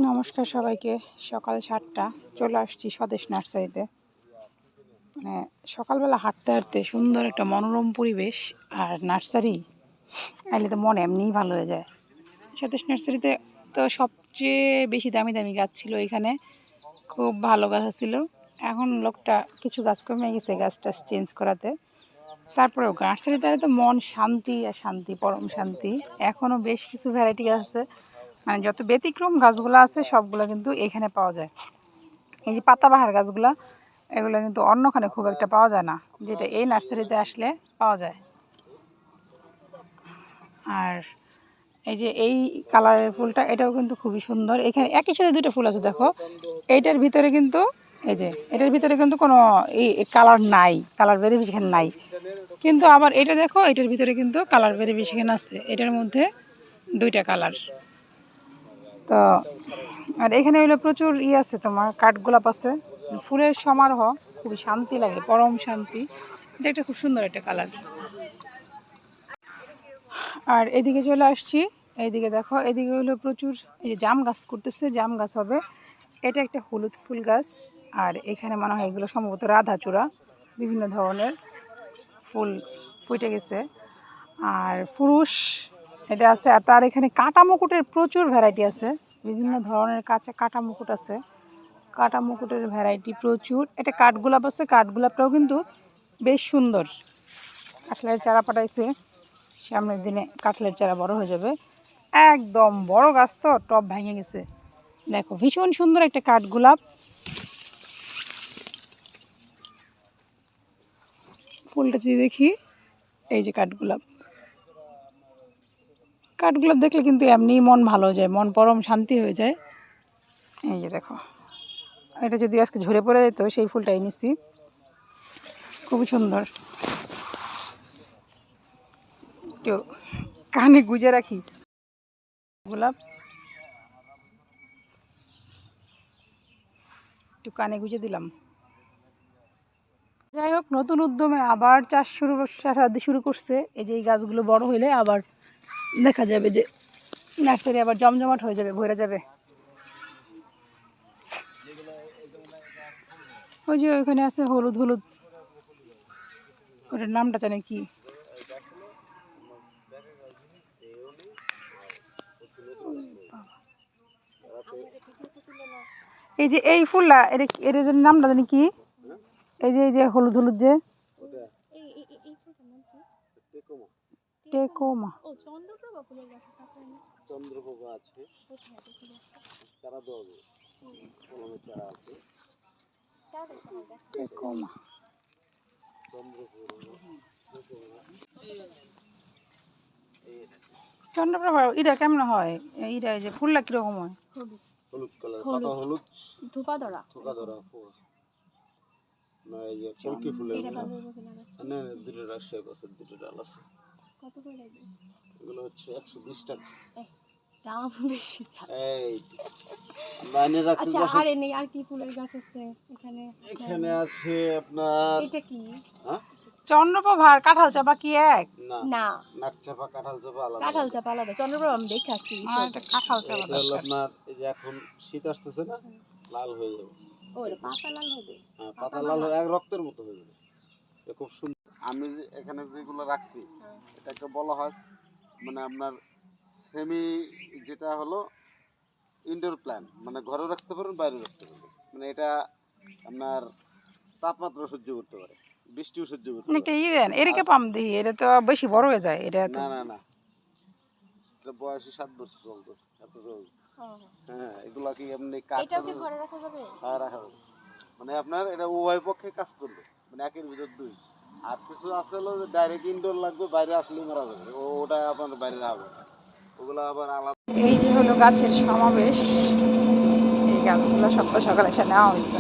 নমস্কার সবাইকে। সকাল 7টা চলে আসছি স্বদেশ নার্সারিতে। মানে সকালবেলা হাঁটতে হাঁটতে সুন্দর একটা মনোরম পরিবেশ আর নার্সারি এলে তো মন এমনিই ভালো হয়ে যায়। স্বদেশ নার্সারিতে তো সবচেয়ে বেশি দামি দামি গাছ ছিল, এখানে খুব ভালো গাছ ছিল। এখন লোকটা কিছু গাছ কমে গেছে গাছটা চেঞ্জ করাতে, তারপরেও নার্সারিতে তো মন শান্তি আর শান্তি, পরম শান্তি। এখনও বেশ কিছু ভ্যারাইটি গাছ আছে, মানে যত ব্যতিক্রম গাছগুলো আছে সবগুলো কিন্তু এখানে পাওয়া যায়। এই যে পাতাবাহার গাছগুলো, এগুলো কিন্তু অন্যখানে খুব একটা পাওয়া যায় না, যেটা এই নার্সারিতে আসলে পাওয়া যায়। আর এই যে এই কালারের ফুলটা, এটাও কিন্তু খুবই সুন্দর। এখানে একই সাথে দুটো ফুল আছে, দেখো। এইটার ভিতরে কিন্তু এই যে এটার ভিতরে কিন্তু কোনো এই কালার নাই, কালার ভেরিফিকেশন নাই। কিন্তু আবার এটা দেখো, এটার ভিতরে কিন্তু কালার ভেরিফিকেশন আছে। এটার মধ্যে দুইটা কালার। তো আর এখানে হইলো প্রচুর আছে, তোমার কাঠগোলাপ আছে, ফুলের সমারোহ, খুবই শান্তি লাগে, পরম শান্তি। এটা একটা খুব সুন্দর একটা কালার। আর এদিকে চলে আসছি, এইদিকে দেখো, এদিকে হলো প্রচুর এই যে জাম গাছ করতেছে, জাম গাছ হবে। এটা একটা হলুদ ফুল গাছ। আর এখানে মনে হয় এগুলো সম্ভবত রাধাচূড়া, বিভিন্ন ধরনের ফুল ফুটে গেছে। আর ফুরুষ এটা আছে। আর তার এখানে কাটা মুকুটের প্রচুর ভ্যারাইটি আছে, বিভিন্ন ধরনের কাটা মুকুট আছে, কাটা মুকুটের ভ্যারাইটি প্রচুর। এটা কাঠগোলাপ আছে, কাঠগোলাপটাও কিন্তু বেশ সুন্দর। কাঁঠালের চারা পাঠাইছে, সামনের দিনে কাঁঠালের চারা বড় হয়ে যাবে। একদম বড় গাছ, তো টব ভেঙে গেছে। দেখো ভীষণ সুন্দর একটা কাঠগোলাপ। ফুলটা যদি দেখি, এই যে কাঠগোলাপ, কাঠগোলাপ দেখলে কিন্তু এমনি মন ভালো হয়ে যায়, মন পরম শান্তি হয়ে যায়। এই যে দেখো, এটা যদি আজকে ঝরে পড়ে যেত, সেই ফুলটাই নিচ্ছি, খুবই সুন্দর। একটু কানে গুজে রাখি গোলাপ, একটু কানে গুজে দিলাম। যাই হোক, নতুন উদ্যমে আবার চাষাবাদ শুরু করছে। এই যে এই গাছগুলো বড় হইলে আবার দেখা যাবে যে নার্সারি আবার জমজমাট হয়ে যাবে, ভরে যাবে। ওই যে ওইখানে আছে হলুদ হলুদ, ওটার নামটা জানি কি, এই যে এই ফুলটা, এর নামটা জানি কি, এই যে হলুদ হলুদ যে টেকোমা, চন্দ্রপ্রভা আছে, চারা দেওয়া হবে, কলমের চারা আছে, টেকোমা। চন্দ্রপ্রভা এটা কেমন হয়? এইটা যে ফুলটা কিরকম হয়? হলুদ কালার, পাতা হলুদ, ধোপা ধরা ফুল। না এই যে কলকি ফুলের মতো। না দুটো রাজশাহী গাছের দুটো ডাল আছে। কত করে লাগবে? এগুলো হচ্ছে 120 টাকা। দাম বেশি। এই লাইনে রাখছি। আচ্ছা, আর নেই আর কি ফুলের গাছ আছে এখানে? এখানে আছে আপনার, এটা কি? হ্যাঁ, চন্দ্রপ্রভা আর কাঁঠাল চাপা কি এক? না না, নাক চাপা কাঁঠাল চাপা আলাদা। কাঁঠাল চাপা আলাদা, চন্দ্রপ্রভা আমি দেখে আসছি। এটা কাঁঠাল চাপা এটা হলো আপনার, এই যে এখন শীত আসতেছে না, লাল হয়ে যাবে। ওরে পাতা লাল হবে। হ্যাঁ, পাতা লাল হয়ে এক রক্তের মতো হয়ে যাবে। এটা খুব সুন্দর। আমি যে এখানে যেগুলো রাখছি, এটাকে বলা হয় মানে আপনার সেমি, যেটা হলো ইনডোর প্ল্যান্ট, মানে ঘরেও রাখতে পারেন, বাইরেও রাখতে পারেন। মানে এটা আপনার তাপমাত্রা সহ্য করতে পারে, বৃষ্টিও সহ্য করতে পারে। একটা দেন, এদিকে পাম দিই, এটা তো বেশি বড় হয়ে যায়। এটা তো না, এটা বয়সে 7 বছর চলতেছে, এত চলছে। হ্যাঁ, এগুলা কি এমনি এটাও কি ঘরে রাখা যাবে? হ্যাঁ, রাখা যাবে। মানে আপনার এটা উভয় পক্ষে কাজ করবে, মানে একের ভিতর দুই। আর কিছু আছে হলো যে ডাইরেক্ট ইনডোর লাগবে, বাইরে আসলেই মারা যাবে, ওটা আপনার বাইরে রাখবে, ওগুলো আবার আলাদা। এই যে হলো গাছের সমাবেশ, এই গাছগুলো সকাল সকাল এসে নেওয়া হয়েছে।